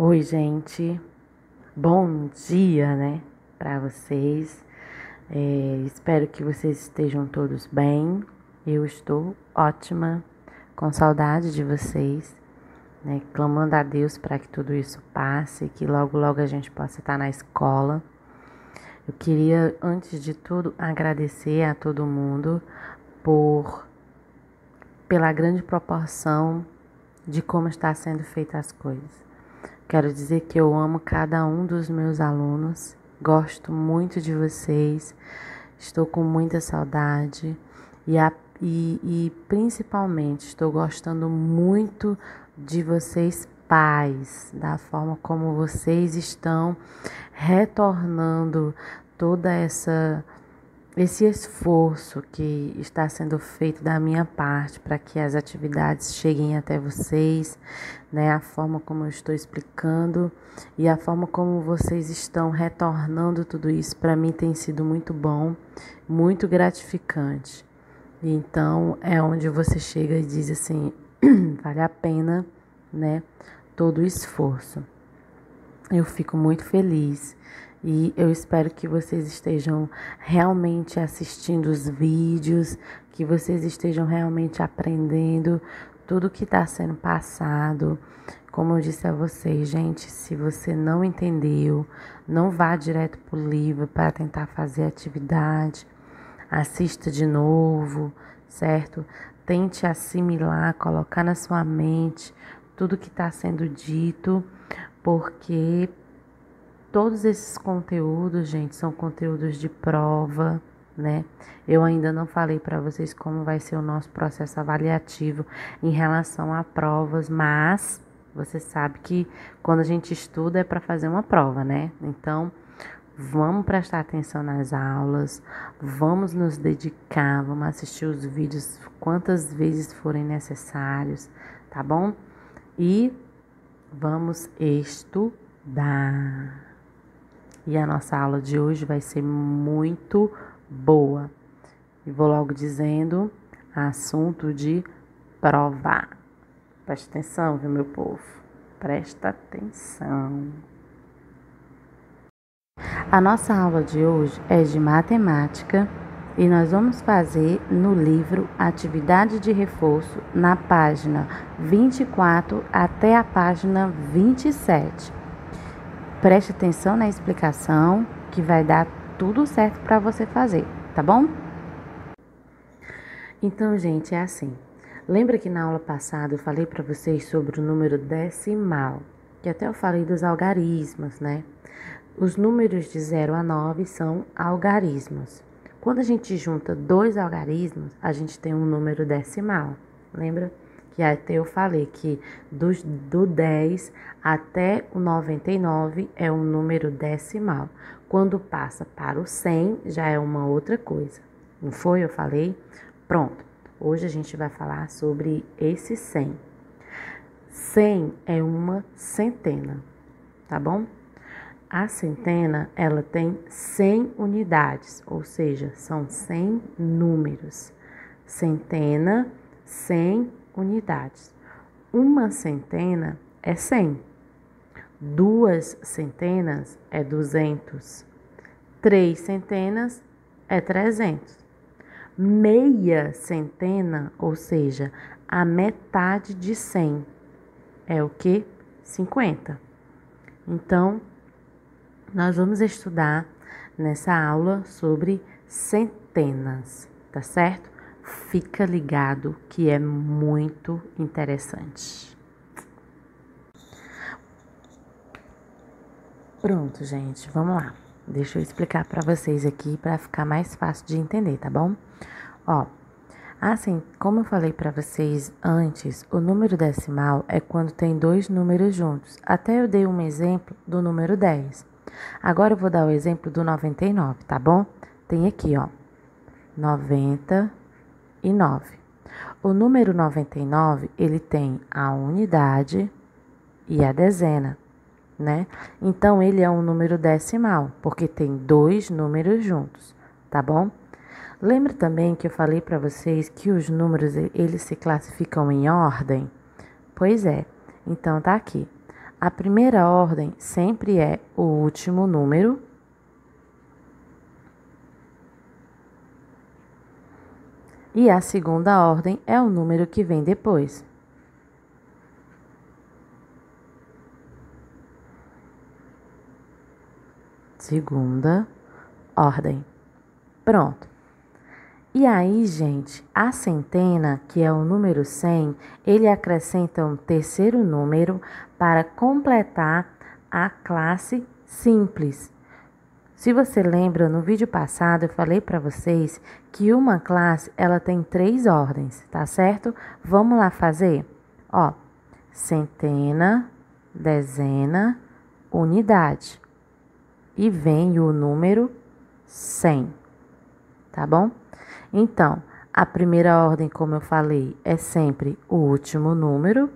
Oi, gente. Bom dia, né, para vocês. Espero que vocês estejam todos bem. Eu estou ótima, com saudade de vocês, né, clamando a Deus para que tudo isso passe, que logo, logo a gente possa estar na escola. Eu queria, antes de tudo, agradecer a todo mundo pela grande proporção de como está sendo feitas as coisas. Quero dizer que eu amo cada um dos meus alunos, gosto muito de vocês, estou com muita saudade e principalmente estou gostando muito de vocês, pais, da forma como vocês estão retornando toda esse esforço que está sendo feito da minha parte para que as atividades cheguem até vocês, né? A forma como eu estou explicando e a forma como vocês estão retornando tudo isso para mim tem sido muito bom, muito gratificante. Então é onde você chega e diz assim, vale a pena, né? Todo o esforço. Eu fico muito feliz e eu espero que vocês estejam realmente assistindo os vídeos, que vocês estejam realmente aprendendo tudo que está sendo passado. Como eu disse a vocês, gente, se você não entendeu, não vá direto para o livro para tentar fazer atividade. Assista de novo, certo? Tente assimilar, colocar na sua mente tudo que está sendo dito, porque todos esses conteúdos, gente, são conteúdos de prova, né? Eu ainda não falei para vocês como vai ser o nosso processo avaliativo em relação a provas, mas você sabe que quando a gente estuda é para fazer uma prova, né? Então, vamos prestar atenção nas aulas, vamos nos dedicar, vamos assistir os vídeos quantas vezes forem necessários, tá bom? E vamos estudar. E a nossa aula de hoje vai ser muito boa. E vou logo dizendo, assunto de prova. Presta atenção, viu, meu povo? Presta atenção. A nossa aula de hoje é de matemática e nós vamos fazer no livro Atividade de Reforço, na página 24 até a página 27. Preste atenção na explicação que vai dar tudo certo para você fazer, tá bom? Então, gente, é assim. Lembra que na aula passada eu falei para vocês sobre o número decimal, que até eu falei dos algarismos, né? Os números de 0 a 9 são algarismos. Quando a gente junta dois algarismos, a gente tem um número decimal. Lembra? Que até eu falei que do 10 até o 99 é um número decimal. Quando passa para o 100, já é uma outra coisa. Não foi? Eu falei? Pronto. Hoje a gente vai falar sobre esse 100. 100 é uma centena, tá bom? A centena, ela tem 100 unidades, ou seja, são 100 números. Centena, 100 unidades. Uma centena é 100. Duas centenas é 200. Três centenas é 300. Meia centena, ou seja, a metade de 100 é o que? 50. Então, nós vamos estudar nessa aula sobre centenas, tá certo? Fica ligado que é muito interessante. Pronto, gente, vamos lá. Deixa eu explicar para vocês aqui para ficar mais fácil de entender, tá bom? Ó, assim, como eu falei para vocês antes, o número decimal é quando tem dois números juntos. Até eu dei um exemplo do número 10. Agora eu vou dar o exemplo do 99, tá bom? Tem aqui, ó, 99. O número 99, ele tem a unidade e a dezena, né? Então, ele é um número decimal, porque tem dois números juntos, tá bom? Lembra também que eu falei para vocês que os números, eles se classificam em ordem? Pois é, então tá aqui. A primeira ordem sempre é o último número. E a segunda ordem é o número que vem depois. Segunda ordem. Pronto. E aí, gente, a centena, que é o número 100, ele acrescenta um terceiro número para completar a classe simples. Se você lembra, no vídeo passado eu falei para vocês que uma classe ela tem 3 ordens, tá certo? Vamos lá fazer? Ó, centena, dezena, unidade. E vem o número 100, tá bom? Então, a primeira ordem, como eu falei, é sempre o último número.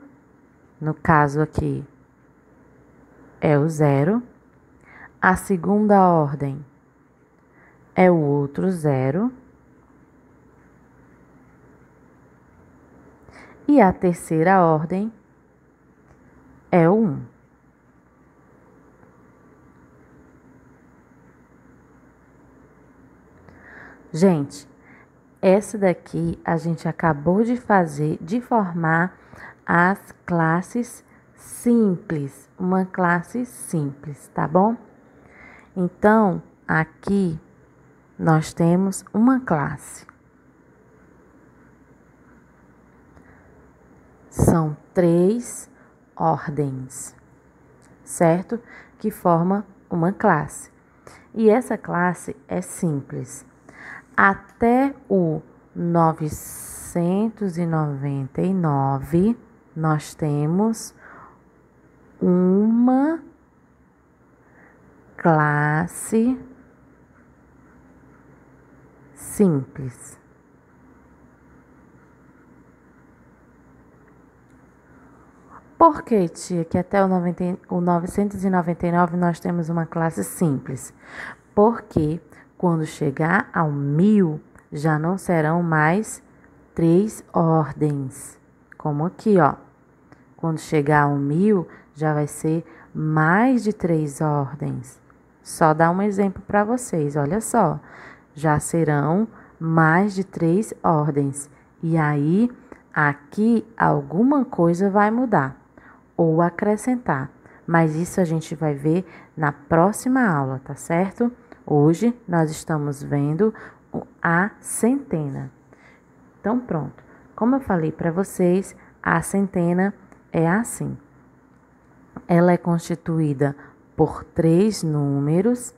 No caso aqui, é o 0. A segunda ordem é o outro 0. E a terceira ordem é o 1. Gente, essa daqui a gente acabou de fazer, de formar as classes simples. Uma classe simples, tá bom? Então, aqui nós temos uma classe. São 3 ordens, certo? Que forma uma classe. E essa classe é simples. Até o 999, nós temos uma classe simples. Por que, tia, que até o 999 nós temos uma classe simples? Porque quando chegar ao 1000, já não serão mais 3 ordens. Como aqui, ó. Quando chegar ao 1000, já vai ser mais de 3 ordens. Só dar um exemplo para vocês, olha só. Já serão mais de 3 ordens. E aí, aqui, alguma coisa vai mudar ou acrescentar. Mas isso a gente vai ver na próxima aula, tá certo? Hoje, nós estamos vendo a centena. Então, pronto. Como eu falei para vocês, a centena é assim. Ela é constituída por 3 números,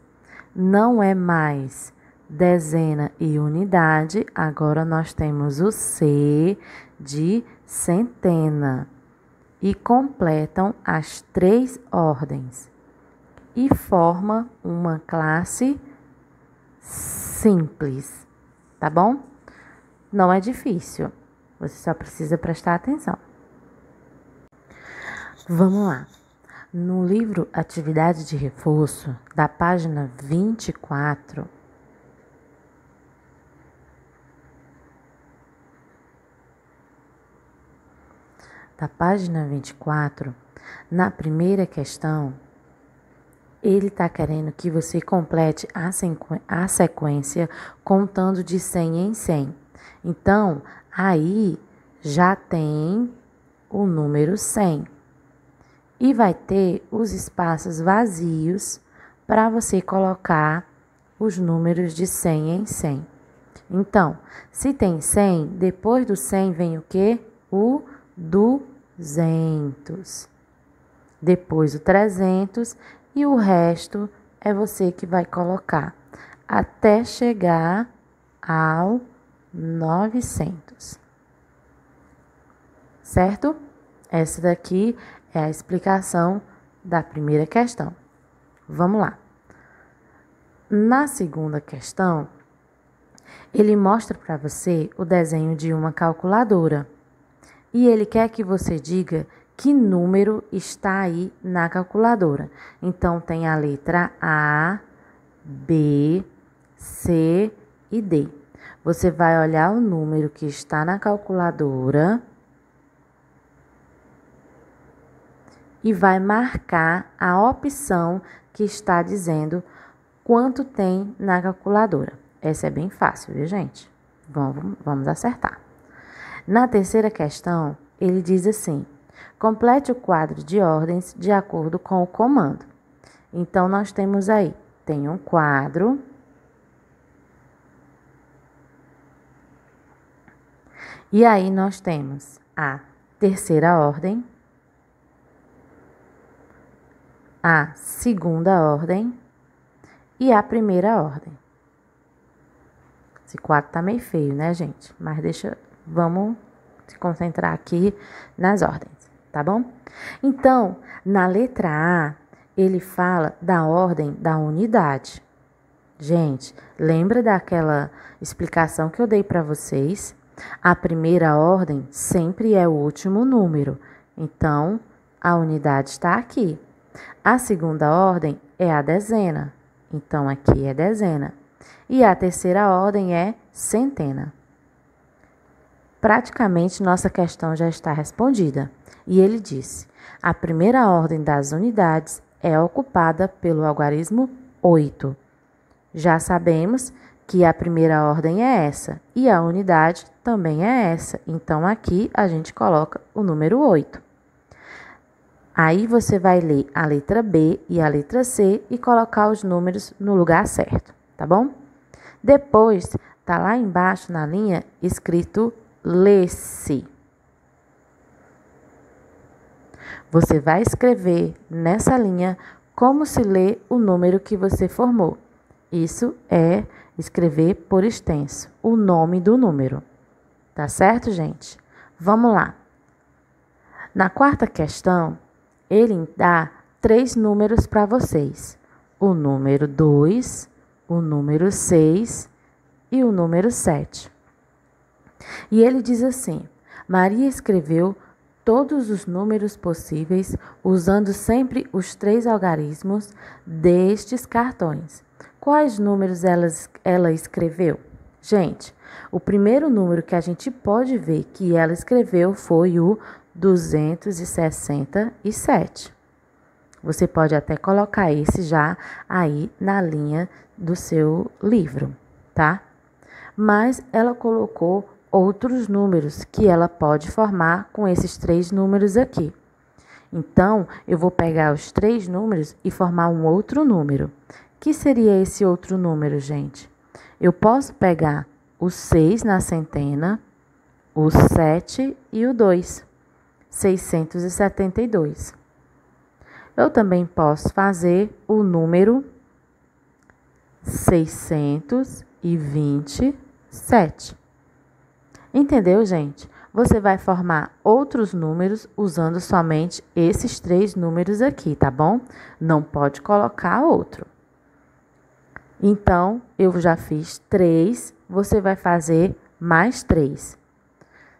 não é mais dezena e unidade, agora nós temos o C de centena e completam as 3 ordens e forma uma classe simples, tá bom? Não é difícil, você só precisa prestar atenção. Vamos lá. No livro Atividade de Reforço, da página 24, na primeira questão, ele está querendo que você complete a sequência contando de 100 em 100. Então, aí já tem o número 100. E vai ter os espaços vazios para você colocar os números de 100 em 100. Então, se tem 100, depois do 100 vem o quê? O 200. Depois o 300 e o resto é você que vai colocar até chegar ao 900. Certo? Essa daqui é a explicação da primeira questão. Vamos lá. Na segunda questão, ele mostra para você o desenho de uma calculadora. E ele quer que você diga que número está aí na calculadora. Então, tem a letra A, B, C e D. Você vai olhar o número que está na calculadora e vai marcar a opção que está dizendo quanto tem na calculadora. Essa é bem fácil, viu, gente? Vamos acertar. Na terceira questão, ele diz assim: complete o quadro de ordens de acordo com o comando. Então, nós temos aí, tem um quadro. E aí, nós temos a terceira ordem, a segunda ordem e a primeira ordem. Esse quadro tá meio feio, né, gente? Mas vamos se concentrar aqui nas ordens, tá bom? Então, na letra A, ele fala da ordem da unidade. Gente, lembra daquela explicação que eu dei para vocês? A primeira ordem sempre é o último número. Então, a unidade está aqui. A segunda ordem é a dezena. Então, aqui é dezena. E a terceira ordem é centena. Praticamente, nossa questão já está respondida. E ele disse: a primeira ordem das unidades é ocupada pelo algarismo 8. Já sabemos que a primeira ordem é essa e a unidade também é essa. Então, aqui a gente coloca o número 8. Aí, você vai ler a letra B e a letra C e colocar os números no lugar certo, tá bom? Depois, tá lá embaixo na linha escrito lê-se. Você vai escrever nessa linha como se lê o número que você formou. Isso é escrever por extenso, o nome do número. Tá certo, gente? Vamos lá. Na quarta questão, ele dá 3 números para vocês. O número 2, o número 6 e o número 7. E ele diz assim: Maria escreveu todos os números possíveis usando sempre os 3 algarismos destes cartões. Quais números ela escreveu? Gente, o primeiro número que a gente pode ver que ela escreveu foi o 267. Você pode até colocar esse já aí na linha do seu livro, tá? Mas ela colocou outros números que ela pode formar com esses 3 números aqui. Então, eu vou pegar os 3 números e formar um outro número. Que seria esse outro número, gente? Eu posso pegar o 6 na centena, o 7 e o 2, 672. Eu também posso fazer o número 627. Entendeu, gente? Você vai formar outros números usando somente esses 3 números aqui, tá bom? Não pode colocar outro. Então, eu já fiz 3, você vai fazer mais 3.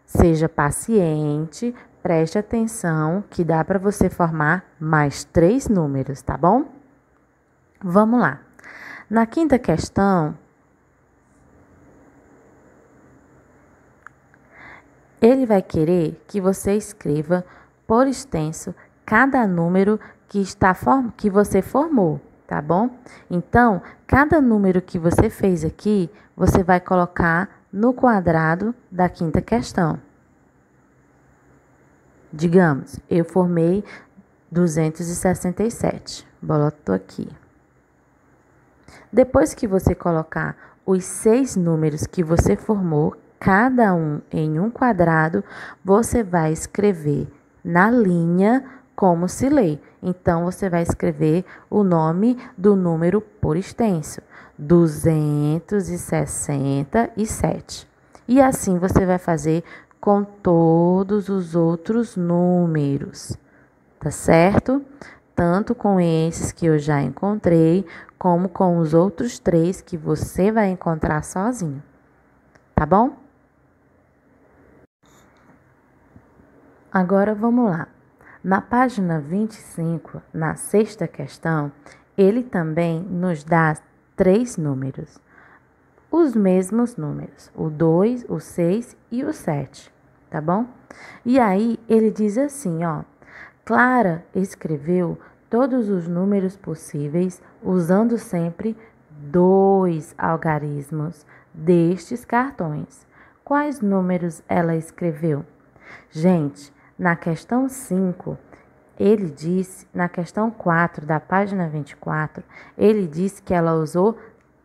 Seja paciente, preste atenção que dá para você formar mais 3 números, tá bom? Vamos lá. Na quinta questão, ele vai querer que você escreva por extenso cada número que você formou, tá bom? Então, cada número que você fez aqui, você vai colocar no quadrado da quinta questão. Digamos, eu formei 267. Boto aqui. Depois que você colocar os 6 números que você formou, cada um em um quadrado, você vai escrever na linha como se lê. Então, você vai escrever o nome do número por extenso, 267. E assim você vai fazer com todos os outros números, tá certo? Tanto com esses que eu já encontrei, como com os outros 3 que você vai encontrar sozinho, tá bom? Agora vamos lá. Na página 25, na sexta questão, ele também nos dá 3 números. Os mesmos números, o 2, o 6 e o 7, tá bom? E aí, ele diz assim, ó: Clara escreveu todos os números possíveis usando sempre 2 algarismos destes cartões. Quais números ela escreveu? Gente, na questão 5, ele disse, na questão 4 da página 24, ele disse que ela usou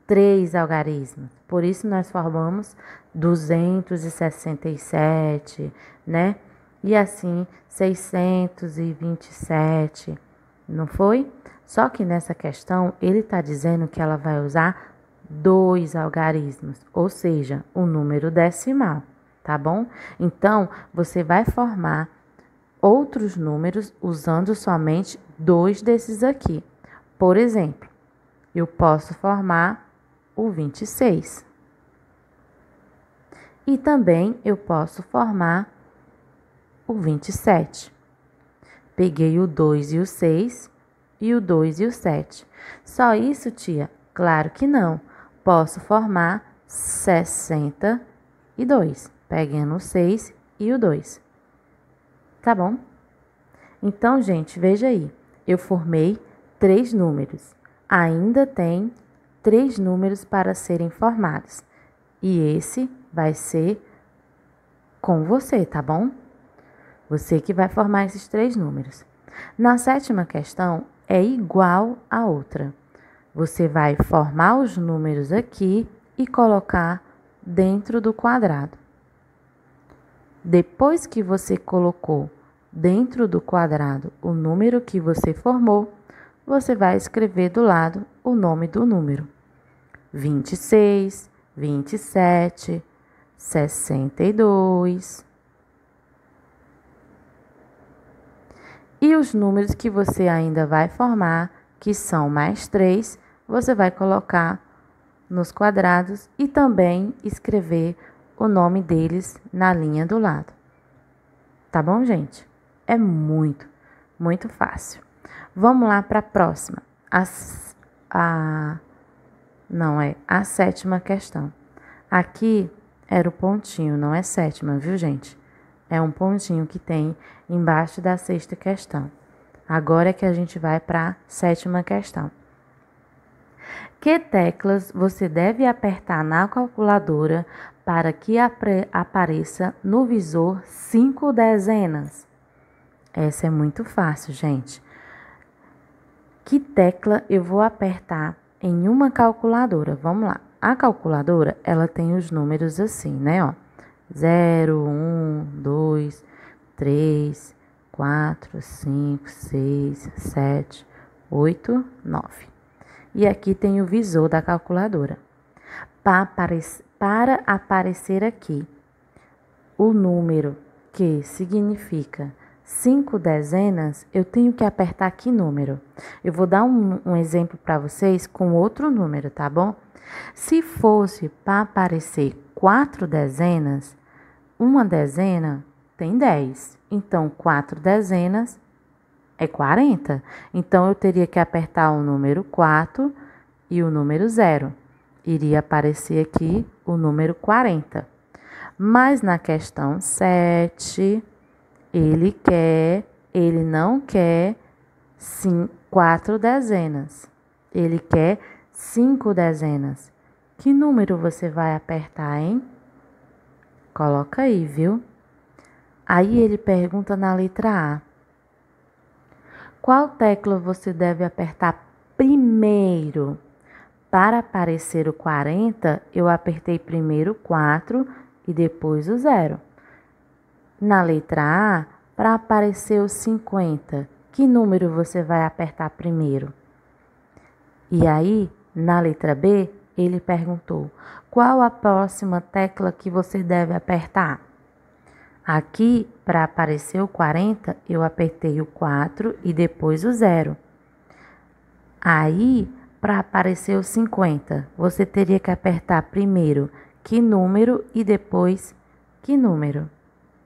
3 algarismos. Por isso nós formamos 267, né? E assim 627, não foi? Só que nessa questão ele está dizendo que ela vai usar 2 algarismos, ou seja, o número decimal, tá bom? Então, você vai formar outros números usando somente 2 desses aqui. Por exemplo, eu posso formar o 26. E também eu posso formar o 27. Peguei o 2 e o 6 e o 2 e o 7. Só isso, tia? Claro que não. Posso formar 62, pegando o 6 e o 2. Tá bom? Então, gente, veja aí. Eu formei 3 números. Ainda tem 3 números para serem formados. E esse vai ser com você, tá bom? Você que vai formar esses 3 números. Na 7ª questão, é igual a outra. Você vai formar os números aqui e colocar dentro do quadrado. Depois que você colocou dentro do quadrado o número que você formou, você vai escrever do lado o nome do número. 26, 27, 62. E os números que você ainda vai formar, que são mais 3, você vai colocar nos quadrados e também escrever o nome deles na linha do lado. Tá bom, gente? É muito fácil. Vamos lá para a próxima. A 7ª questão. Aqui era o pontinho, não é 7ª, viu, gente? É um pontinho que tem embaixo da 6ª questão. Agora é que a gente vai para a 7ª questão. Que teclas você deve apertar na calculadora para que apareça no visor 5 dezenas? Essa é muito fácil, gente. Que tecla eu vou apertar em uma calculadora? Vamos lá. A calculadora, ela tem os números assim, né, ó. 0, 1, 2, 3, 4, 5, 6, 7, 8, 9. E aqui tem o visor da calculadora. Para aparecer aqui o número que significa 5 dezenas, eu tenho que apertar que número? Eu vou dar um exemplo para vocês com outro número, tá bom? Se fosse para aparecer 4 dezenas, uma dezena tem 10. Então, 4 dezenas é 40. Então, eu teria que apertar o número 4 e o número 0. Iria aparecer aqui o número 40. Mas na questão 7, ele não quer 4 dezenas. Ele quer 5 dezenas. Que número você vai apertar, hein? Coloca aí, viu? Aí ele pergunta na letra A. Qual tecla você deve apertar primeiro? Para aparecer o 40, eu apertei primeiro o 4 e depois o 0. Na letra A, para aparecer o 50, que número você vai apertar primeiro? E aí, na letra B, ele perguntou: qual a próxima tecla que você deve apertar? Aqui, para aparecer o 40, eu apertei o 4 e depois o 0. Aí, para aparecer o 50, você teria que apertar primeiro que número e depois que número?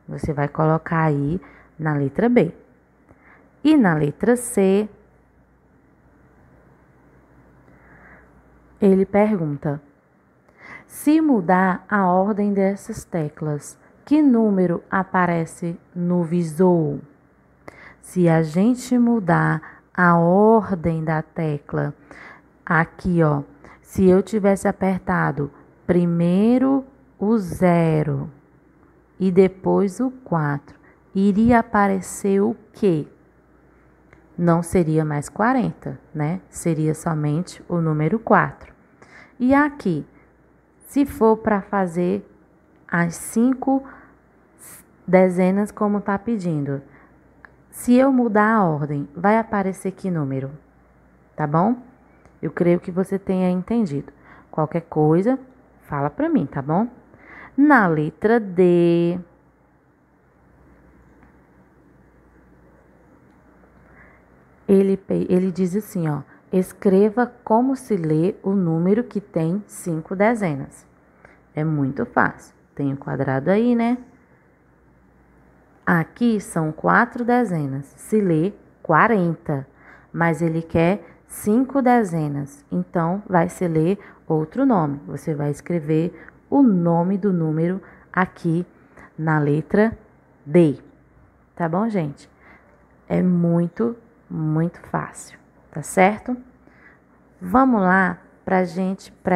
Você vai colocar aí na letra B. E na letra C, ele pergunta: se mudar a ordem dessas teclas, que número aparece no visor? Se a gente mudar a ordem da tecla, aqui, ó, se eu tivesse apertado primeiro o 0 e depois o 4, iria aparecer o quê? Não seria mais 40, né? Seria somente o número 4. E aqui, se for para fazer as 5 dezenas como está pedindo, se eu mudar a ordem, vai aparecer que número? Tá bom? Eu creio que você tenha entendido. Qualquer coisa, fala para mim, tá bom? Na letra D, ele diz assim, ó, escreva como se lê o número que tem 5 dezenas. É muito fácil. Tem o quadrado aí, né? Aqui são 4 dezenas. Se lê 40, mas ele quer 5 dezenas. Então, vai se ler outro nome. Você vai escrever o nome do número aqui na letra D. Tá bom, gente? É muito fácil, tá certo? Vamos lá para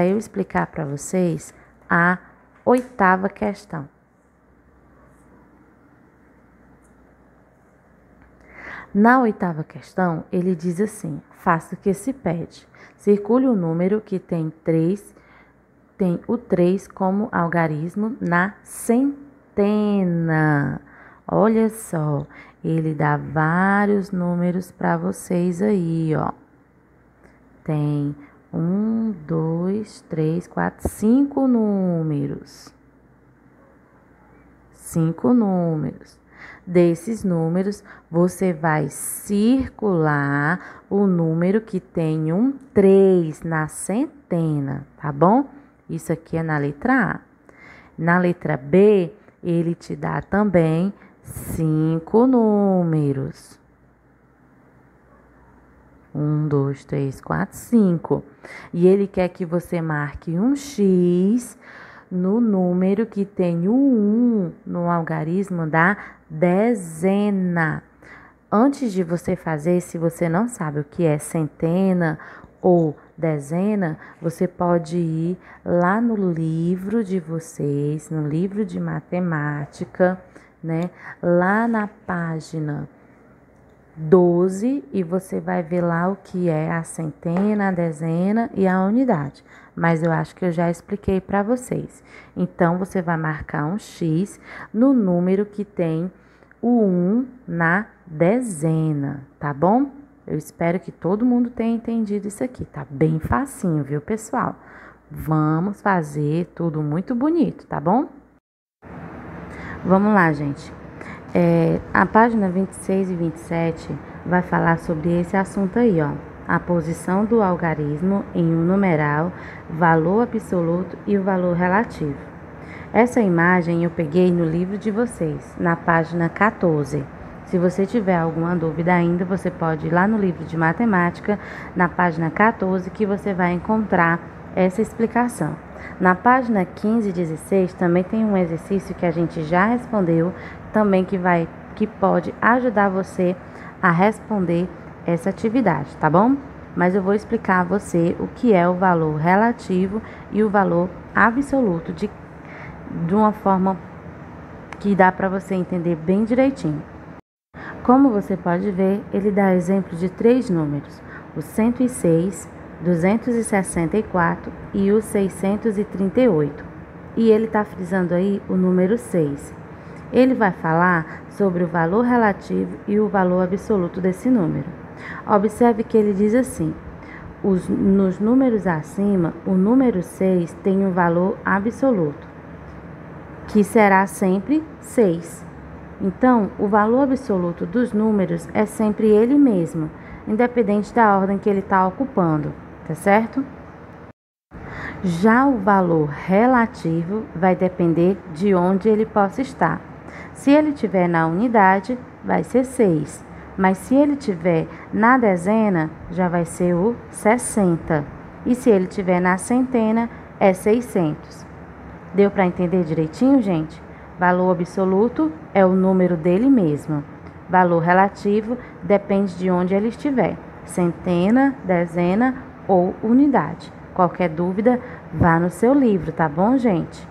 eu explicar para vocês a 8ª questão. Na 8ª questão, ele diz assim: faça o que se pede. Circule o número que tem o 3 como algarismo na centena. Olha só, ele dá vários números para vocês aí, ó. Tem 1, 2, 3, 4, 5 números. 5 números. Desses números, você vai circular o número que tem um 3 na centena, tá bom? Isso aqui é na letra A. Na letra B, ele te dá também 5 números. 1, 2, 3, 4, 5. E ele quer que você marque um X no número que tem o 1 no algarismo da dezena. Antes de você fazer, se você não sabe o que é centena ou dezena, você pode ir lá no livro de vocês, no livro de matemática, né? Lá na página 12, e você vai ver lá o que é a centena, a dezena e a unidade. Mas eu acho que eu já expliquei para vocês. Então, você vai marcar um X no número que tem o 1 na dezena, tá bom? Eu espero que todo mundo tenha entendido isso aqui. Tá bem facinho, viu, pessoal? Vamos fazer tudo muito bonito, tá bom? Vamos lá, gente. A página 26 e 27 vai falar sobre esse assunto aí, ó. A posição do algarismo em um numeral, valor absoluto e o valor relativo. Essa imagem eu peguei no livro de vocês, na página 14. Se você tiver alguma dúvida ainda, você pode ir lá no livro de matemática, na página 14, que você vai encontrar essa explicação. Na página 15 e 16 também tem um exercício que a gente já respondeu, também que pode ajudar você a responder essa atividade, tá bom? Mas eu vou explicar a você o que é o valor relativo e o valor absoluto de uma forma que dá para você entender bem direitinho. Como você pode ver, ele dá exemplo de 3 números: o 106, 264 e o 638. E ele está frisando aí o número 6. Ele vai falar sobre o valor relativo e o valor absoluto desse número. Observe que ele diz assim: nos números acima, o número 6 tem um valor absoluto, que será sempre 6. Então, o valor absoluto dos números é sempre ele mesmo, independente da ordem que ele está ocupando, tá certo? Já o valor relativo vai depender de onde ele possa estar. Se ele estiver na unidade, vai ser 6. Mas se ele estiver na dezena, já vai ser o 60. E se ele estiver na centena, é 600. Deu para entender direitinho, gente? Valor absoluto é o número dele mesmo. Valor relativo depende de onde ele estiver, centena, dezena ou unidade. Qualquer dúvida, vá no seu livro, tá bom, gente?